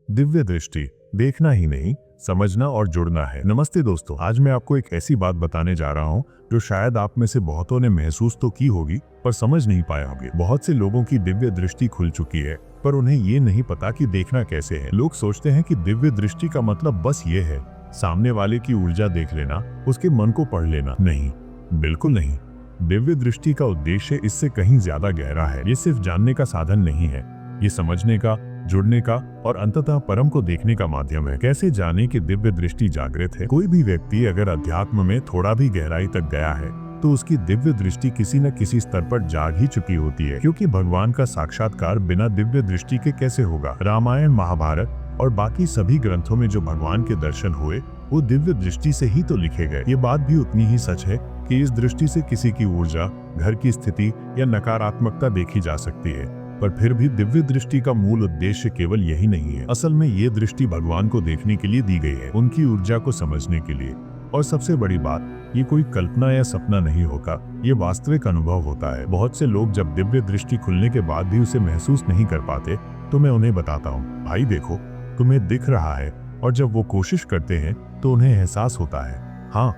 दिव्य दृष्टि देखना ही नहीं, समझना और जुड़ना है। नमस्ते दोस्तों, आज मैं आपको एक ऐसी बात बताने जा रहा हूँ जो शायद आप में से बहुतों ने महसूस तो की होगी पर समझ नहीं पाए होंगे। बहुत से लोगों की दिव्य दृष्टि खुल चुकी है पर उन्हें ये नहीं पता कि देखना कैसे है। लोग सोचते हैं कि दिव्य दृष्टि का मतलब बस ये है, सामने वाले की ऊर्जा देख लेना, उसके मन को पढ़ लेना। नहीं, बिल्कुल नहीं। दिव्य दृष्टि का उद्देश्य इससे कहीं ज्यादा गहरा है। ये सिर्फ जानने का साधन नहीं है, ये समझने का, जुड़ने का और अंततः परम को देखने का माध्यम है। कैसे जाने कि दिव्य दृष्टि जागृत है? कोई भी व्यक्ति अगर अध्यात्म में थोड़ा भी गहराई तक गया है तो उसकी दिव्य दृष्टि किसी न किसी स्तर पर जाग ही चुकी होती है, क्योंकि भगवान का साक्षात्कार बिना दिव्य दृष्टि के कैसे होगा? रामायण, महाभारत और बाकी सभी ग्रंथों में जो भगवान के दर्शन हुए वो दिव्य दृष्टि से ही तो लिखे गए। ये बात भी उतनी ही सच है कि इस दृष्टि से किसी की ऊर्जा, घर की स्थिति या नकारात्मकता देखी जा सकती है। पर फिर भी दिव्य दृष्टि का मूल उद्देश्य केवल यही नहीं है। असल में ये दृष्टि भगवान को देखने के लिए दी गई है, उनकी ऊर्जा को समझने के लिए। और सबसे बड़ी बात, ये कोई कल्पना या सपना नहीं होगा, ये वास्तविक अनुभव होता है। बहुत से लोग जब दिव्य दृष्टि खुलने के बाद भी उसे महसूस नहीं कर पाते तो मैं उन्हें बताता हूँ, भाई देखो, तुम्हें दिख रहा है। और जब वो कोशिश करते हैं तो उन्हें एहसास होता है, हाँ,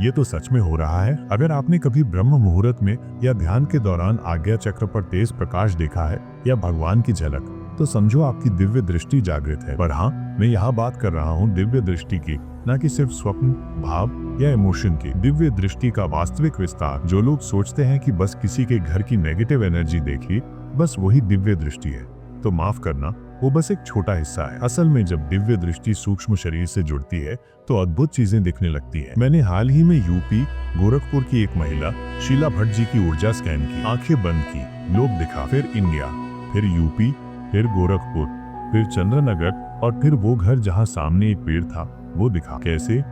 ये तो सच में हो रहा है। अगर आपने कभी ब्रह्म मुहूर्त में या ध्यान के दौरान आज्ञा चक्र पर तेज प्रकाश देखा है या भगवान की झलक, तो समझो आपकी दिव्य दृष्टि जागृत है। पर हाँ, मैं यहाँ बात कर रहा हूँ दिव्य दृष्टि की, न कि सिर्फ स्वप्न, भाव या इमोशन की। दिव्य दृष्टि का वास्तविक विस्तार। जो लोग सोचते हैं कि बस किसी के घर की नेगेटिव एनर्जी देखी, बस वही दिव्य दृष्टि है, तो माफ करना, वो बस एक छोटा हिस्सा है। असल में जब दिव्य दृष्टि सूक्ष्म शरीर से जुड़ती है तो अद्भुत चीजें दिखने लगती हैं। मैंने हाल ही में यूपी गोरखपुर की एक महिला शीला भट्ट जी की ऊर्जा स्कैन की, आंखें बंद की, लोग दिखा, फिर इंडिया, फिर यूपी, फिर गोरखपुर, फिर चंद्रनगर और फिर वो घर जहाँ सामने एक पेड़ था वो दिखा। कैसे?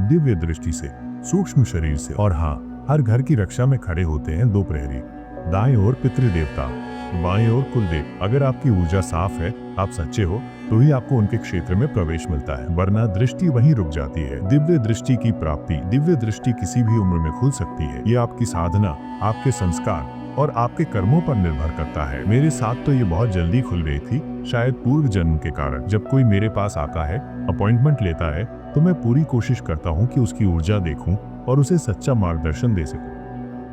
दिव्य दृष्टि से, सूक्ष्म शरीर से। और हाँ, हर घर की रक्षा में खड़े होते हैं दो प्रहरी, दाएं ओर पितृदेवता, बाएं ओर कुलदेव। अगर आपकी ऊर्जा साफ है, आप सच्चे हो, तो ही आपको उनके क्षेत्र में प्रवेश मिलता है, वरना दृष्टि वहीं रुक जाती है। दिव्य दृष्टि की प्राप्ति। दिव्य दृष्टि किसी भी उम्र में खुल सकती है। ये आपकी साधना, आपके संस्कार और आपके कर्मों पर निर्भर करता है। मेरे साथ तो ये बहुत जल्दी खुल गई थी, शायद पूर्व जन्म के कारण। जब कोई मेरे पास आता है, अपॉइंटमेंट लेता है, तो मैं पूरी कोशिश करता हूँ कि उसकी ऊर्जा देखूं और उसे सच्चा मार्गदर्शन दे सकूं,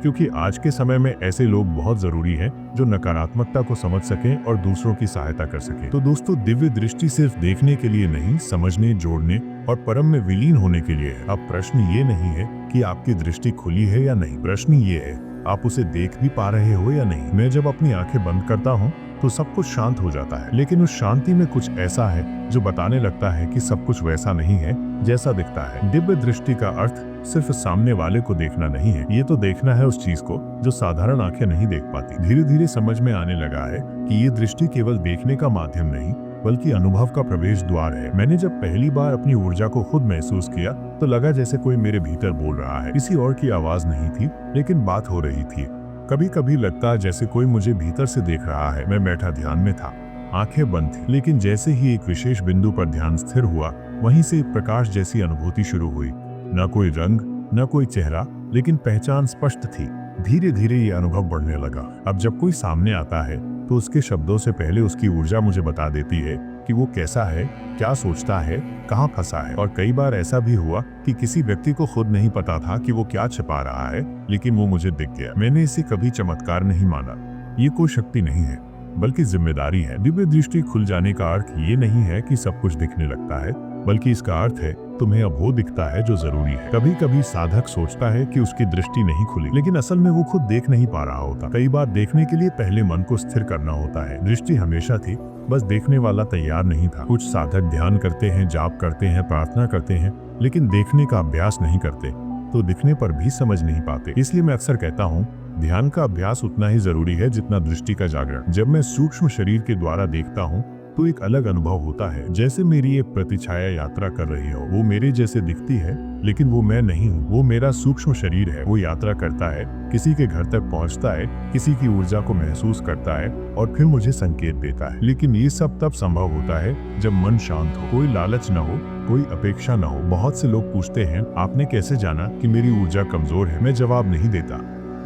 क्योंकि आज के समय में ऐसे लोग बहुत जरूरी हैं जो नकारात्मकता को समझ सकें और दूसरों की सहायता कर सकें। तो दोस्तों, दिव्य दृष्टि सिर्फ देखने के लिए नहीं, समझने, जोड़ने और परम में विलीन होने के लिए है। अब प्रश्न ये नहीं है कि आपकी दृष्टि खुली है या नहीं, प्रश्न ये है, आप उसे देख भी पा रहे हो या नहीं। मैं जब अपनी आंखें बंद करता हूँ तो सब कुछ शांत हो जाता है, लेकिन उस शांति में कुछ ऐसा है जो बताने लगता है कि सब कुछ वैसा नहीं है जैसा दिखता है। दिव्य दृष्टि का अर्थ सिर्फ सामने वाले को देखना नहीं है, ये तो देखना है उस चीज को जो साधारण आंखें नहीं देख पाती। धीरे धीरे समझ में आने लगा है कि ये दृष्टि केवल देखने का माध्यम नहीं बल्कि अनुभव का प्रवेश द्वार है। मैंने जब पहली बार अपनी ऊर्जा को खुद महसूस किया तो लगा जैसे कोई मेरे भीतर बोल रहा है। किसी और की आवाज नहीं थी, लेकिन बात हो रही थी। कभी कभी लगता जैसे कोई मुझे भीतर से देख रहा है। मैं बैठा ध्यान में था, आंखें बंद थी, लेकिन जैसे ही एक विशेष बिंदु पर ध्यान स्थिर हुआ, वहीं से प्रकाश जैसी अनुभूति शुरू हुई। न कोई रंग, न कोई चेहरा, लेकिन पहचान स्पष्ट थी। धीरे धीरे ये अनुभव बढ़ने लगा। अब जब कोई सामने आता है तो उसके शब्दों से पहले उसकी ऊर्जा मुझे बता देती है कि वो कैसा है, क्या सोचता है, कहाँ फंसा है। और कई बार ऐसा भी हुआ कि किसी व्यक्ति को खुद नहीं पता था कि वो क्या छिपा रहा है, लेकिन वो मुझे दिख गया। मैंने इसे कभी चमत्कार नहीं माना, ये कोई शक्ति नहीं है बल्कि जिम्मेदारी है। दिव्य दृष्टि खुल जाने का अर्थ ये नहीं है कि सब कुछ दिखने लगता है, बल्कि इसका अर्थ है तुम्हें अब वो दिखता है जो जरूरी है। कभी कभी साधक सोचता है कि उसकी दृष्टि नहीं खुली, लेकिन असल में वो खुद देख नहीं पा रहा होता। कई बार देखने के लिए पहले मन को स्थिर करना होता है। दृष्टि हमेशा थी, बस देखने वाला तैयार नहीं था। कुछ साधक ध्यान करते हैं, जाप करते हैं, प्रार्थना करते हैं, लेकिन देखने का अभ्यास नहीं करते, तो दिखने पर भी समझ नहीं पाते। इसलिए मैं अक्सर कहता हूँ, ध्यान का अभ्यास उतना ही जरूरी है जितना दृष्टि का जागरण। जब मैं सूक्ष्म शरीर के द्वारा देखता हूँ तो एक अलग अनुभव होता है, जैसे मेरी एक प्रतिछाया यात्रा कर रही हो। वो मेरे जैसे दिखती है, लेकिन वो मैं नहीं हूँ, वो मेरा सूक्ष्म शरीर है। वो यात्रा करता है, किसी के घर तक पहुँचता है, किसी की ऊर्जा को महसूस करता है और फिर मुझे संकेत देता है। लेकिन ये सब तब संभव होता है जब मन शांत हो, कोई लालच न हो, कोई अपेक्षा न हो। बहुत से लोग पूछते हैं, आपने कैसे जाना कि मेरी ऊर्जा कमजोर है? मैं जवाब नहीं देता,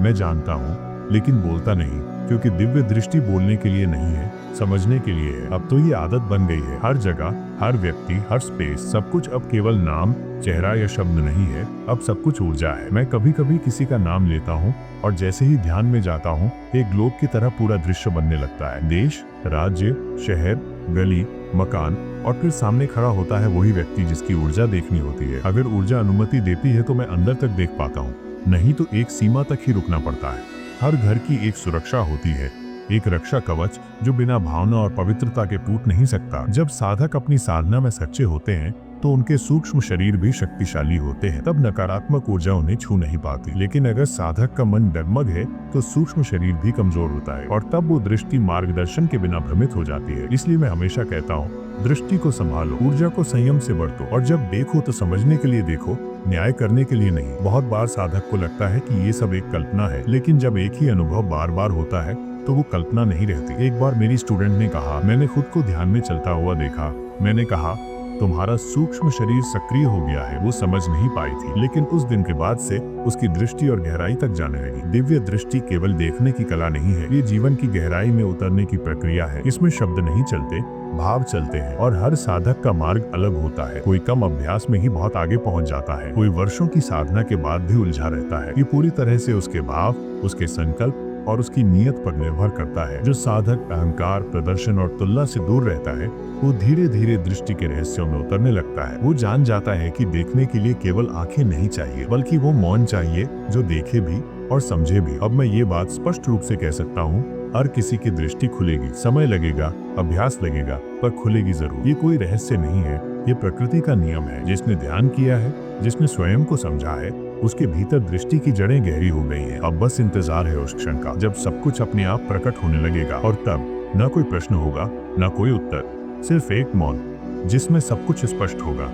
मैं जानता हूँ, लेकिन बोलता नहीं, क्योंकि दिव्य दृष्टि बोलने के लिए नहीं है, समझने के लिए है। अब तो ये आदत बन गई है। हर जगह, हर व्यक्ति, हर स्पेस, सब कुछ अब केवल नाम, चेहरा या शब्द नहीं है, अब सब कुछ ऊर्जा है। मैं कभी कभी किसी का नाम लेता हूँ और जैसे ही ध्यान में जाता हूँ, एक ग्लोब की तरह पूरा दृश्य बनने लगता है। देश, राज्य, शहर, गली, मकान, और फिर सामने खड़ा होता है वही व्यक्ति जिसकी ऊर्जा देखनी होती है। अगर ऊर्जा अनुमति देती है तो मैं अंदर तक देख पाता हूँ, नहीं तो एक सीमा तक ही रुकना पड़ता है। हर घर की एक सुरक्षा होती है, एक रक्षा कवच जो बिना भावना और पवित्रता के टूट नहीं सकता। जब साधक अपनी साधना में सच्चे होते हैं तो उनके सूक्ष्म शरीर भी शक्तिशाली होते हैं, तब नकारात्मक ऊर्जा उन्हें छू नहीं पाती। लेकिन अगर साधक का मन डगमग है तो सूक्ष्म शरीर भी कमजोर होता है और तब वो दृष्टि मार्गदर्शन के बिना भ्रमित हो जाती है। इसलिए मैं हमेशा कहता हूँ, दृष्टि को संभालो, ऊर्जा को संयम से बरतो, और जब देखो तो समझने के लिए देखो, न्याय करने के लिए नहीं। बहुत बार साधक को लगता है कि ये सब एक कल्पना है, लेकिन जब एक ही अनुभव बार बार होता है तो वो कल्पना नहीं रहती। एक बार मेरी स्टूडेंट ने कहा, मैंने खुद को ध्यान में चलता हुआ देखा। मैंने कहा, तुम्हारा सूक्ष्म शरीर सक्रिय हो गया है। वो समझ नहीं पाई थी, लेकिन उस दिन के बाद से उसकी दृष्टि और गहराई तक जाने लगी। दिव्य दृष्टि केवल देखने की कला नहीं है, ये जीवन की गहराई में उतरने की प्रक्रिया है। इसमें शब्द नहीं चलते, भाव चलते हैं, और हर साधक का मार्ग अलग होता है। कोई कम अभ्यास में ही बहुत आगे पहुंच जाता है, कोई वर्षों की साधना के बाद भी उलझा रहता है। ये पूरी तरह से उसके भाव, उसके संकल्प और उसकी नीयत पर निर्भर करता है। जो साधक अहंकार, प्रदर्शन और तुलना से दूर रहता है, वो धीरे धीरे दृष्टि के रहस्यों में उतरने लगता है। वो जान जाता है कि देखने के लिए केवल आंखें नहीं चाहिए, बल्कि वो मौन चाहिए जो देखे भी और समझे भी। अब मैं ये बात स्पष्ट रूप से कह सकता हूँ, हर किसी की दृष्टि खुलेगी, समय लगेगा, अभ्यास लगेगा, पर खुलेगी जरूर। ये कोई रहस्य नहीं है, ये प्रकृति का नियम है। जिसने ध्यान किया है, जिसने स्वयं को समझा है, उसके भीतर दृष्टि की जड़ें गहरी हो गई हैं। अब बस इंतजार है उस क्षण का, जब सब कुछ अपने आप प्रकट होने लगेगा, और तब न कोई प्रश्न होगा, न कोई उत्तर, सिर्फ एक मौन जिसमें सब कुछ स्पष्ट होगा।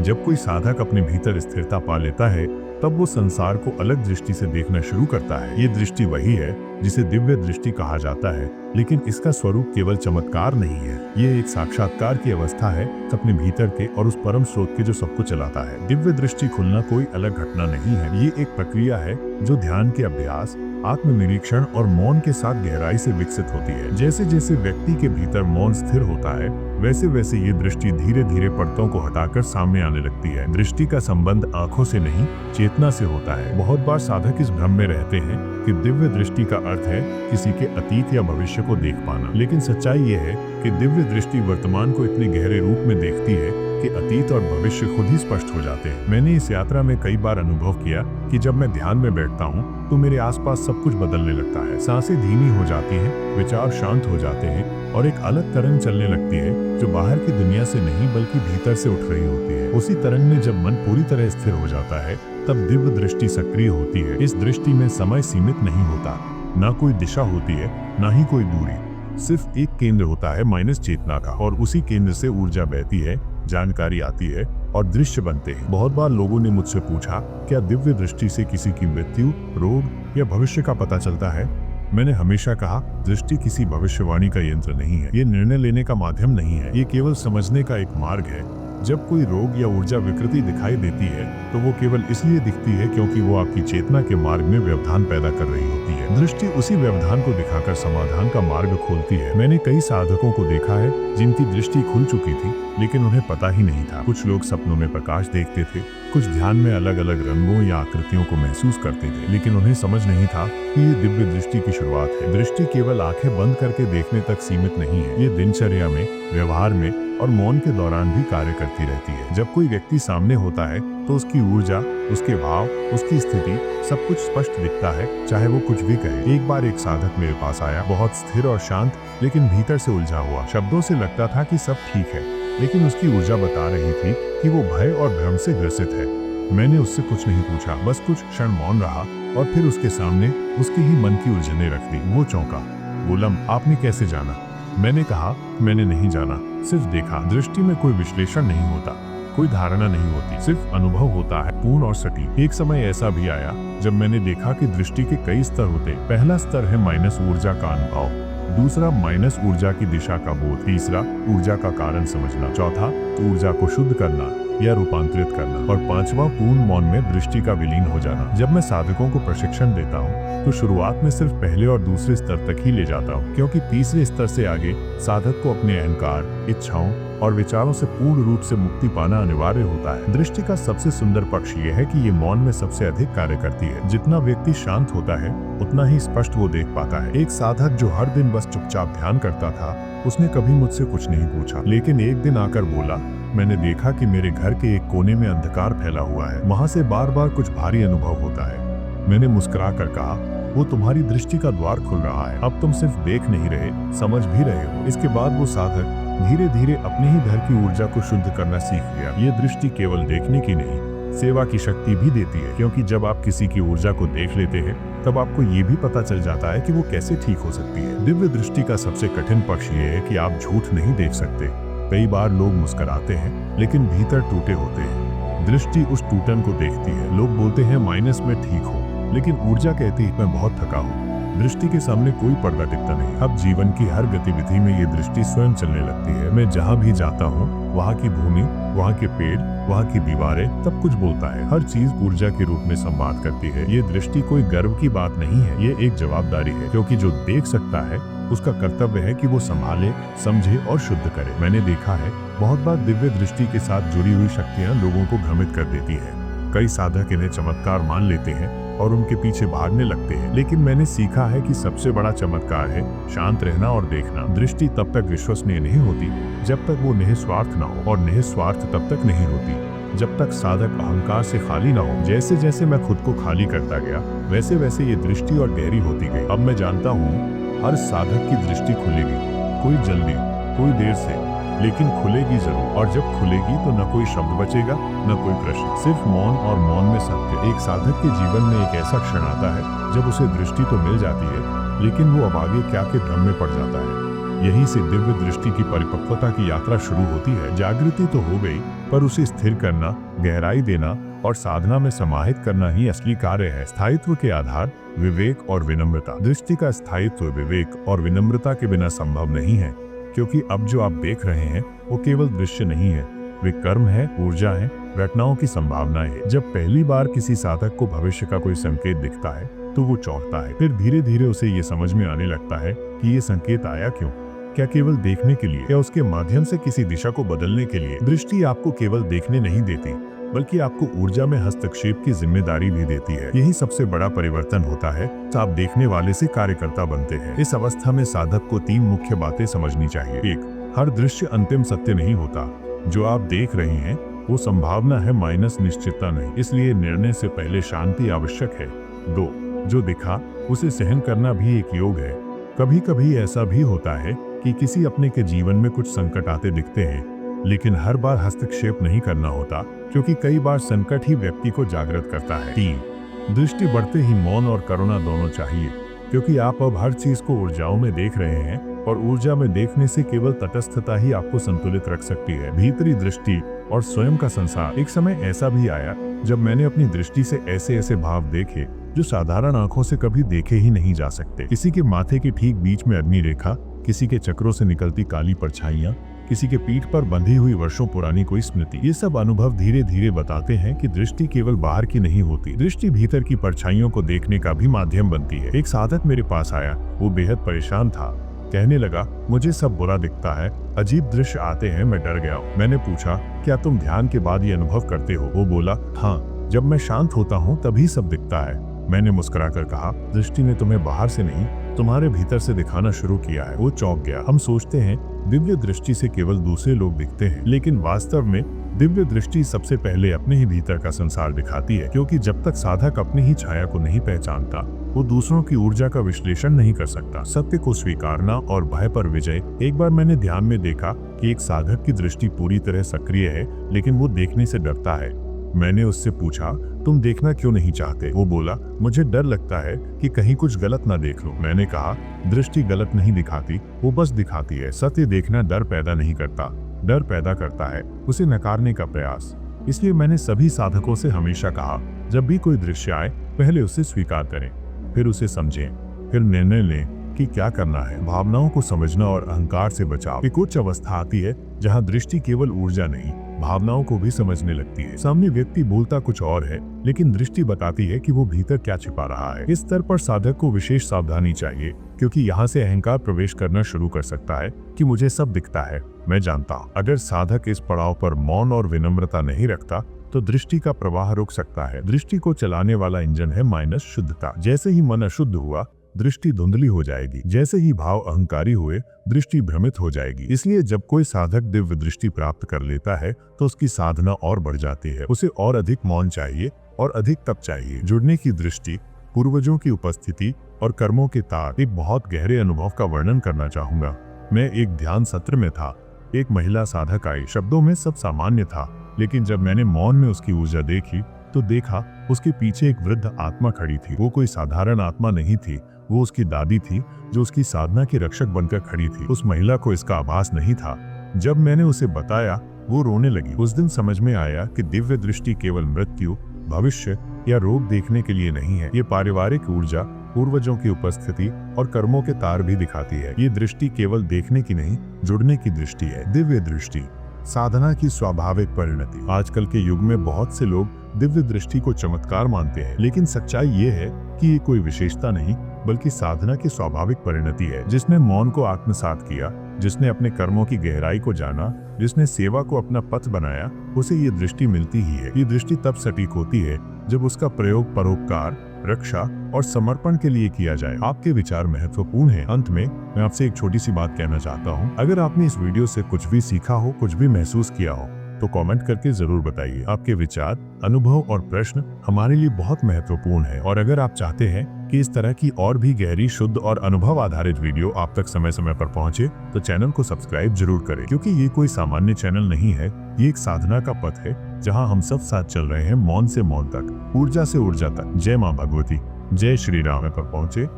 जब कोई साधक अपने भीतर स्थिरता पा लेता है, तब वो संसार को अलग दृष्टि से देखना शुरू करता है। ये दृष्टि वही है जिसे दिव्य दृष्टि कहा जाता है, लेकिन इसका स्वरूप केवल चमत्कार नहीं है। ये एक साक्षात्कार की अवस्था है अपने भीतर के और उस परम स्रोत के जो सबको चलाता है। दिव्य दृष्टि खुलना कोई अलग घटना नहीं है, ये एक प्रक्रिया है जो ध्यान के अभ्यास, आत्मनिरीक्षण और मौन के साथ गहराई से विकसित होती है। जैसे जैसे व्यक्ति के भीतर मौन स्थिर होता है, वैसे वैसे ये दृष्टि धीरे धीरे पर्दों को हटाकर सामने आने लगती है। दृष्टि का संबंध आंखों से नहीं, चेतना से होता है। बहुत बार साधक इस भ्रम में रहते हैं कि दिव्य दृष्टि का अर्थ है किसी के अतीत या भविष्य को देख पाना, लेकिन सच्चाई ये है कि दिव्य दृष्टि वर्तमान को इतने गहरे रूप में देखती है कि अतीत और भविष्य खुद ही स्पष्ट हो जाते हैं। मैंने इस यात्रा में कई बार अनुभव किया कि जब मैं ध्यान में बैठता हूँ तो मेरे आसपास सब कुछ बदलने लगता है। सांसें धीमी हो जाती हैं, विचार शांत हो जाते हैं, और एक अलग तरंग चलने लगती है जो बाहर की दुनिया से नहीं बल्कि भीतर से उठ रही होती है। उसी तरंग में जब मन पूरी तरह स्थिर हो जाता है, तब दिव्य दृष्टि सक्रिय होती है। इस दृष्टि में समय सीमित नहीं होता, ना कोई दिशा होती है, ना ही कोई दूरी, सिर्फ एक केंद्र होता है, माइनस चेतना का, और उसी केंद्र से ऊर्जा बहती है, जानकारी आती है और दृश्य बनते हैं। बहुत बार लोगों ने मुझसे पूछा, क्या दिव्य दृष्टि से किसी की मृत्यु, रोग या भविष्य का पता चलता है? मैंने हमेशा कहा, दृष्टि किसी भविष्यवाणी का यंत्र नहीं है, ये निर्णय लेने का माध्यम नहीं है, ये केवल समझने का एक मार्ग है। जब कोई रोग या ऊर्जा विकृति दिखाई देती है तो वो केवल इसलिए दिखती है क्योंकि वो आपकी चेतना के मार्ग में व्यवधान पैदा कर रही होती है। दृष्टि उसी व्यवधान को दिखाकर समाधान का मार्ग खोलती है। मैंने कई साधकों को देखा है जिनकी दृष्टि खुल चुकी थी, लेकिन उन्हें पता ही नहीं था। कुछ लोग सपनों में प्रकाश देखते थे, कुछ ध्यान में अलग अलग रंगों या आकृतियों को महसूस करते थे, लेकिन उन्हें समझ नहीं था कि ये दिव्य दृष्टि की शुरुआत है। दृष्टि केवल आंखें बंद करके देखने तक सीमित नहीं है, ये दिनचर्या में, व्यवहार में और मौन के दौरान भी कार्य करती रहती है। जब कोई व्यक्ति सामने होता है तो उसकी ऊर्जा, उसके भाव, उसकी स्थिति, सब कुछ स्पष्ट दिखता है, चाहे वो कुछ भी कहे। एक बार एक साधक मेरे पास आया, बहुत स्थिर और शांत, लेकिन भीतर से उलझा हुआ। शब्दों से लगता था कि सब ठीक है, लेकिन उसकी ऊर्जा बता रही थी कि वो भय और भ्रम से ग्रसित है। मैंने उससे कुछ नहीं पूछा, बस कुछ क्षण मौन रहा और फिर उसके सामने उसके ही मन की उलझने रख दी। वो चौंका, बोला, आपने कैसे जाना? मैंने कहा, मैंने नहीं जाना, सिर्फ देखा। दृष्टि में कोई विश्लेषण नहीं होता, कोई धारणा नहीं होती, सिर्फ अनुभव होता है, पूर्ण और सटीक। एक समय ऐसा भी आया जब मैंने देखा कि दृष्टि के कई स्तर होते। पहला स्तर है माइनस ऊर्जा का अनुभव, दूसरा माइनस ऊर्जा की दिशा का बोध, तीसरा ऊर्जा का कारण समझना, चौथा ऊर्जा को शुद्ध करना, या रूपांतरित करना। और पांचवा, पूर्ण मौन में दृष्टि का विलीन हो जाना। जब मैं साधकों को प्रशिक्षण देता हूँ तो शुरुआत में सिर्फ पहले और दूसरे स्तर तक ही ले जाता हूँ, क्योंकि तीसरे स्तर से आगे साधक को अपने अहंकार, इच्छाओं और विचारों से पूर्ण रूप से मुक्ति पाना अनिवार्य होता है। दृष्टि का सबसे सुंदर पक्ष यह है कि ये मौन में सबसे अधिक कार्य करती है। जितना व्यक्ति शांत होता है उतना ही स्पष्ट वो देख पाता है। एक साधक जो हर दिन बस चुपचाप ध्यान करता था, उसने कभी मुझसे कुछ नहीं पूछा, लेकिन एक दिन आकर बोला, मैंने देखा कि मेरे घर के एक कोने में अंधकार फैला हुआ है, वहां से बार बार कुछ भारी अनुभव होता है। मैंने मुस्कुरा कर कहा, वो तुम्हारी दृष्टि का द्वार खुल रहा है, अब तुम सिर्फ देख नहीं रहे, समझ भी रहे हो। इसके बाद वो साधक धीरे धीरे अपने ही घर की ऊर्जा को शुद्ध करना सीख गया। ये दृष्टि केवल देखने की नहीं, सेवा की शक्ति भी देती है, क्योंकि जब आप किसी की ऊर्जा को देख लेते हैं तब आपको ये भी पता चल जाता है कि वो कैसे ठीक हो सकती है। दिव्य दृष्टि का सबसे कठिन पक्ष ये है कि आप झूठ नहीं देख सकते। कई बार लोग मुस्कुराते हैं लेकिन भीतर टूटे होते हैं। दृष्टि उस टूटन को देखती है। लोग बोलते हैं माइनस में ठीक हो, लेकिन ऊर्जा कहती है मैं बहुत थका हूँ। दृष्टि के सामने कोई पर्दा टिकता नहीं। अब जीवन की हर गतिविधि में ये दृष्टि स्वयं चलने लगती है। मैं जहाँ भी जाता हूँ वहाँ की भूमि, वहाँ के पेड़, वहाँ की दीवारें, सब कुछ बोलता है। हर चीज ऊर्जा के रूप में संवाद करती है। ये दृष्टि कोई गर्व की बात नहीं है, ये एक जवाबदारी है, क्योंकि जो देख सकता है उसका कर्तव्य है कि वो संभाले, समझे और शुद्ध करे। मैंने देखा है बहुत बार दिव्य दृष्टि के साथ जुड़ी हुई शक्तियाँ लोगों को भ्रमित कर देती है। कई साधक इन्हें चमत्कार मान लेते हैं और उनके पीछे भागने लगते हैं, लेकिन मैंने सीखा है कि सबसे बड़ा चमत्कार है शांत रहना और देखना। दृष्टि तब तक विश्वसनीय नहीं होती जब तक वो निस्वार्थ ना हो, और निस्वार्थ तब तक नहीं होती जब तक साधक अहंकार से खाली ना हो। जैसे जैसे मैं खुद को खाली करता गया वैसे वैसे ये दृष्टि और गहरी होती गई। अब मैं जानता हूँ हर साधक की दृष्टि खुलेगी, कोई जल्दी, कोई देर से, लेकिन खुलेगी जरूर। और जब खुलेगी तो न कोई शब्द बचेगा, न कोई प्रश्न, सिर्फ मौन, और मौन में सत्य। एक साधक के जीवन में एक ऐसा क्षण आता है जब उसे दृष्टि तो मिल जाती है, लेकिन वो अब आगे क्या के भ्रम में पड़ जाता है। यहीं से दिव्य दृष्टि की परिपक्वता की यात्रा शुरू होती है। जागृति तो हो गई, पर उसे स्थिर करना, गहराई देना और साधना में समाहित करना ही असली कार्य है। स्थायित्व के आधार विवेक और विनम्रता। दृष्टि का स्थायित्व विवेक और विनम्रता के बिना संभव नहीं है, क्योंकि अब जो आप देख रहे हैं वो केवल दृश्य नहीं है, वे कर्म है, ऊर्जा है, घटनाओं की संभावनाएं है। जब पहली बार किसी साधक को भविष्य का कोई संकेत दिखता है तो वो चौंकता है, फिर धीरे धीरे उसे ये समझ में आने लगता है कि ये संकेत आया क्यों, क्या केवल देखने के लिए या उसके माध्यम से किसी दिशा को बदलने के लिए। दृष्टि आपको केवल देखने नहीं देती, बल्कि आपको ऊर्जा में हस्तक्षेप की जिम्मेदारी भी देती है। यही सबसे बड़ा परिवर्तन होता है। आप देखने वाले से कार्यकर्ता बनते हैं। इस अवस्था में साधक को 3 मुख्य बातें समझनी चाहिए। 1, हर दृश्य अंतिम सत्य नहीं होता। जो आप देख रहे हैं वो संभावना है, माइनस निश्चितता नहीं, इसलिए निर्णय से पहले शांति आवश्यक है। 2, जो दिखा उसे सहन करना भी एक योग है। कभी कभी ऐसा भी होता है कि किसी अपने के जीवन में कुछ संकट आते दिखते हैं, लेकिन हर बार हस्तक्षेप नहीं करना होता, क्योंकि कई बार संकट ही व्यक्ति को जागृत करता है। 3, दृष्टि बढ़ते ही मौन और करुणा दोनों चाहिए, क्योंकि आप अब हर चीज को ऊर्जाओं में देख रहे हैं, और ऊर्जा में देखने से केवल तटस्थता ही आपको संतुलित रख सकती है। भीतरी दृष्टि और स्वयं का संसार। एक समय ऐसा भी आया जब मैंने अपनी दृष्टि से ऐसे ऐसे भाव देखे जो साधारण आंखों से कभी देखे ही नहीं जा सकते। किसी के माथे के ठीक बीच में अग्नि रेखा, किसी के चक्रों से निकलती काली परछाइयां, किसी के पीठ पर बंधी हुई वर्षों पुरानी कोई स्मृति। ये सब अनुभव धीरे धीरे बताते हैं कि दृष्टि केवल बाहर की नहीं होती, दृष्टि भीतर की परछाइयों को देखने का भी माध्यम बनती है। एक साधक मेरे पास आया, वो बेहद परेशान था। कहने लगा, मुझे सब बुरा दिखता है, अजीब दृश्य आते हैं, मैं डर गया हूँ। मैंने पूछा, क्या तुम ध्यान के बाद ये अनुभव करते हो? वो बोला, हाँ, जब मैं शांत होता हूँ तभी सब दिखता है। मैंने मुस्कुराकर कहा, दृष्टि ने तुम्हें बाहर से नहीं, तुम्हारे भीतर से दिखाना शुरू किया है। वो चौंक गया। हम सोचते हैं दिव्य दृष्टि से केवल दूसरे लोग दिखते हैं, लेकिन वास्तव में दिव्य दृष्टि सबसे पहले अपने ही भीतर का संसार दिखाती है, क्योंकि जब तक साधक अपनी ही छाया को नहीं पहचानता वो दूसरों की ऊर्जा का विश्लेषण नहीं कर सकता। सत्य को स्वीकारना और भय पर विजय। एक बार मैंने ध्यान में देखा कि एक साधक की दृष्टि पूरी तरह सक्रिय है, लेकिन वो देखने से डरता है। मैंने उससे पूछा, तुम देखना क्यों नहीं चाहते? वो बोला, मुझे डर लगता है कि कहीं कुछ गलत ना देख लूं। मैंने कहा, दृष्टि गलत नहीं दिखाती, वो बस दिखाती है। सत्य देखना डर पैदा नहीं करता, डर पैदा करता है उसे नकारने का प्रयास। इसलिए मैंने सभी साधकों से हमेशा कहा, जब भी कोई दृश्य आए पहले उसे स्वीकार करें, फिर उसे समझें, फिर निर्णय लें कि क्या करना है। भावनाओं को समझना और अहंकार से बचाव। एक उच्च अवस्था आती है जहाँ दृष्टि केवल ऊर्जा नहीं भावनाओं को भी समझने लगती है। सामने व्यक्ति बोलता कुछ और है, लेकिन दृष्टि बताती है कि वो भीतर क्या छिपा रहा है। इस स्तर पर साधक को विशेष सावधानी चाहिए, क्योंकि यहाँ से अहंकार प्रवेश करना शुरू कर सकता है कि मुझे सब दिखता है, मैं जानता हूँ। अगर साधक इस पड़ाव पर मौन और विनम्रता नहीं रखता तो दृष्टि का प्रवाह रुक सकता है। दृष्टि को चलाने वाला इंजन है माइनस शुद्धता। जैसे ही मन अशुद्ध हुआ, दृष्टि धुंधली हो जाएगी। जैसे ही भाव अहंकारी हुए, दृष्टि भ्रमित हो जाएगी। इसलिए जब कोई साधक दिव्य दृष्टि प्राप्त कर लेता है तो उसकी साधना और बढ़ जाती है। उसे और अधिक मौन चाहिए और अधिक तप चाहिए। जुड़ने की दृष्टि, पूर्वजों की उपस्थिति और कर्मों के तार। एक बहुत गहरे अनुभव का वर्णन करना चाहूंगा। मैं एक ध्यान सत्र में था। एक महिला साधक आई। शब्दों में सब सामान्य था, लेकिन जब मैंने मौन में उसकी ऊर्जा देखी तो देखा उसके पीछे एक वृद्ध आत्मा खड़ी थी। वो कोई साधारण आत्मा नहीं थी, वो उसकी दादी थी, जो उसकी साधना की रक्षक बनकर खड़ी थी। उस महिला को इसका आभास नहीं था। जब मैंने उसे बताया, वो रोने लगी। उस दिन समझ में आया कि दिव्य दृष्टि केवल मृत्यु, भविष्य या रोग देखने के लिए नहीं है। ये पारिवारिक ऊर्जा, पूर्वजों की उपस्थिति और कर्मों के तार भी दिखाती है। ये दृष्टि केवल देखने की नहीं, जुड़ने की दृष्टि है। दिव्य दृष्टि, साधना की स्वाभाविक परिणति। आजकल के युग में बहुत से लोग दिव्य दृष्टि को चमत्कार मानते हैं, लेकिन सच्चाई ये है कि ये कोई विशेषता नहीं, बल्कि साधना की स्वाभाविक परिणति है। जिसने मौन को आत्मसात किया, जिसने अपने कर्मों की गहराई को जाना, जिसने सेवा को अपना पथ बनाया, उसे ये दृष्टि मिलती ही है। ये दृष्टि तब सटीक होती है जब उसका प्रयोग परोपकार, रक्षा और समर्पण के लिए किया जाए। आपके विचार महत्वपूर्ण हैं। अंत में मैं आपसे एक छोटी सी बात कहना चाहता हूँ। अगर आपने इस वीडियो से कुछ भी सीखा हो, कुछ भी महसूस किया हो, तो कमेंट करके जरूर बताइए। आपके विचार, अनुभव और प्रश्न हमारे लिए बहुत महत्वपूर्ण है। और अगर आप चाहते हैं कि इस तरह की और भी गहरी, शुद्ध और अनुभव आधारित वीडियो आप तक समय समय पर पहुंचे, तो चैनल को सब्सक्राइब जरूर करें, क्योंकि ये कोई सामान्य चैनल नहीं है। ये एक साधना का पथ है, जहां हम सब साथ चल रहे हैं, मौन से मौन तक, ऊर्जा से ऊर्जा तक। जय मां भगवती, जय श्री राम पर पहुंचे।